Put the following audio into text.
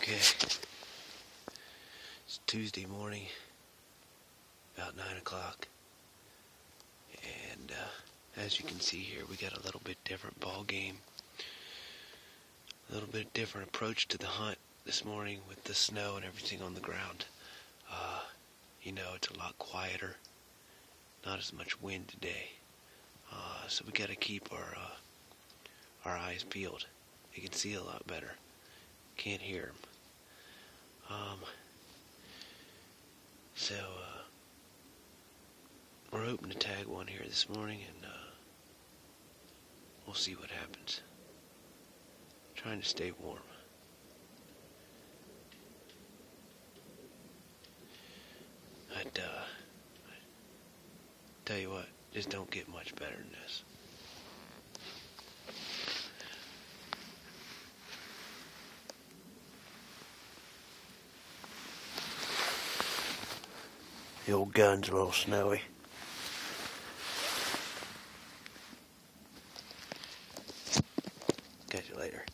Okay, it's Tuesday morning, about 9 o'clock, and as you can see here, we got a little bit different ball game, a little bit different approach to the hunt this morning with the snow and everything on the ground. It's a lot quieter, not as much wind today, so we got to keep our eyes peeled. You can see a lot better, can't hear them. So we're hoping to tag one here this morning, and we'll see what happens. Trying to stay warm. But tell you what, just don't get much better than this. The old gun's a little snowy. Catch you later.